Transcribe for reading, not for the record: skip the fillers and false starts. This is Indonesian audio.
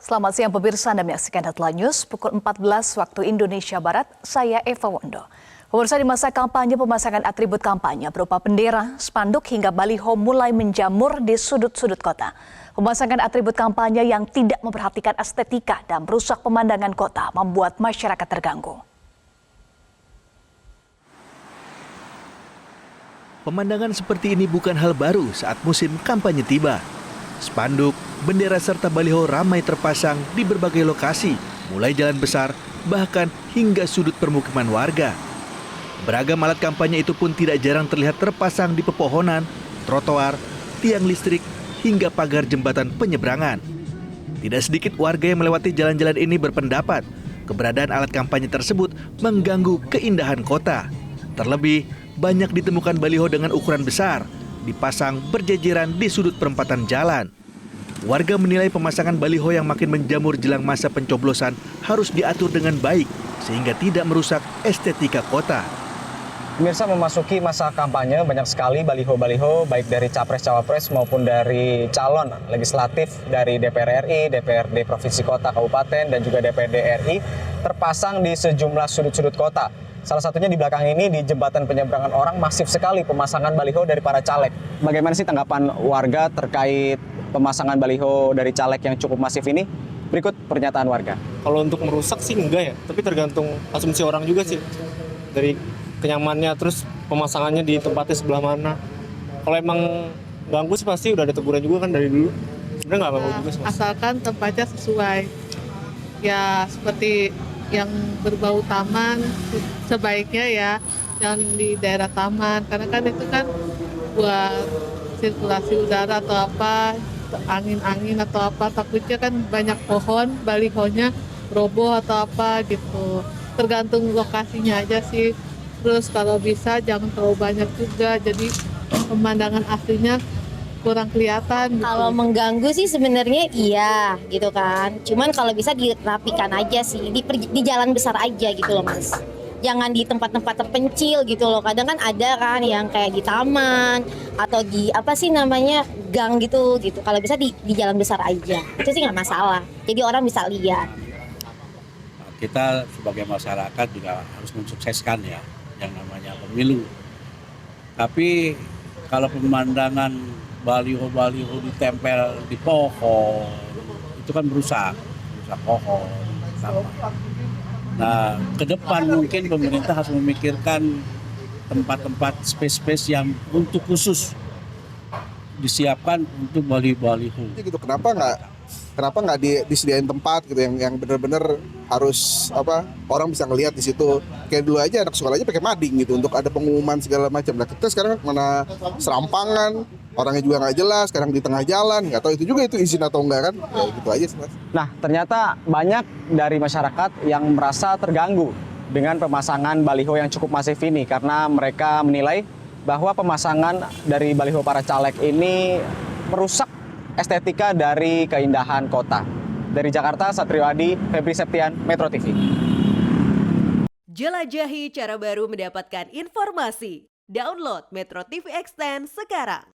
Selamat siang pemirsa, Anda menyaksikan Headline News pukul 14 waktu Indonesia Barat, saya Eva Wondo. Pemirsa, di masa kampanye pemasangan atribut kampanye berupa bendera, spanduk hingga baliho mulai menjamur di sudut-sudut kota. Pemasangan atribut kampanye yang tidak memperhatikan estetika dan merusak pemandangan kota membuat masyarakat terganggu. Pemandangan seperti ini bukan hal baru saat musim kampanye tiba. Spanduk, bendera serta baliho ramai terpasang di berbagai lokasi, mulai jalan besar, bahkan hingga sudut permukiman warga. Beragam alat kampanye itu pun tidak jarang terlihat terpasang di pepohonan, trotoar, tiang listrik, hingga pagar jembatan penyeberangan. Tidak sedikit warga yang melewati jalan-jalan ini berpendapat keberadaan alat kampanye tersebut mengganggu keindahan kota. Terlebih, banyak ditemukan baliho dengan ukuran besar, dipasang berjejeran di sudut perempatan jalan. Warga menilai pemasangan baliho yang makin menjamur jelang masa pencoblosan harus diatur dengan baik sehingga tidak merusak estetika kota. Pemirsa, memasuki masa kampanye, banyak sekali baliho-baliho baik dari capres-cawapres maupun dari calon legislatif dari DPR RI, DPRD Provinsi Kota Kabupaten dan juga DPRD RI terpasang di sejumlah sudut-sudut kota. Salah satunya di belakang ini di jembatan penyeberangan orang masif sekali pemasangan baliho dari para caleg. Bagaimana sih tanggapan warga terkait pemasangan baliho dari caleg yang cukup masif ini? Berikut pernyataan warga. Kalau untuk merusak sih enggak ya, tapi tergantung asumsi orang juga sih. Dari kenyamannya, terus pemasangannya di tempatnya sebelah mana. Kalau emang ganggu sih pasti udah ada teguran juga kan dari dulu. Sebenarnya nggak ganggu juga sih. Asalkan tempatnya sesuai. Ya seperti yang berbau taman sebaiknya ya yang di daerah taman, karena kan itu kan buat sirkulasi udara atau apa, angin-angin atau apa, takutnya kan banyak pohon balihonya roboh atau apa gitu. Tergantung lokasinya aja sih. Terus kalau bisa jangan terlalu banyak juga, jadi pemandangan aslinya kurang kelihatan gitu. Kalau mengganggu sih sebenarnya iya gitu kan. Cuman kalau bisa dirapikan aja sih, di jalan besar aja gitu loh Mas. Jangan di tempat-tempat terpencil gitu loh. Kadang kan ada kan yang kayak di taman atau di apa sih namanya gang gitu. Kalau bisa di jalan besar aja. Itu sih nggak masalah. Jadi orang bisa lihat. Kita sebagai masyarakat juga harus mensukseskan ya yang namanya pemilu. Tapi kalau pemandangan baliho-baliho ditempel di pohon, itu kan merusak pohon. Nah, ke depan mungkin pemerintah harus memikirkan tempat-tempat space-space yang untuk khusus disiapkan untuk baliho-baliho. Gitu, kenapa nggak disediain tempat gitu yang benar-benar harus orang bisa ngelihat di situ. Kayak dulu aja anak sekolah aja pakai mading gitu untuk ada pengumuman segala macam. Nah kita sekarang mana serampangan, orangnya juga nggak jelas, sekarang di tengah jalan, nggak tahu itu juga itu izin atau enggak kan, ya gitu aja sih Mas. Nah, ternyata banyak dari masyarakat yang merasa terganggu dengan pemasangan baliho yang cukup masif ini karena mereka menilai bahwa pemasangan dari baliho para caleg ini merusak estetika dari keindahan kota. Dari Jakarta, Satrio Adi, Febri Septian, Metro TV. Jelajahi cara baru mendapatkan informasi. Download Metro TV Extend sekarang.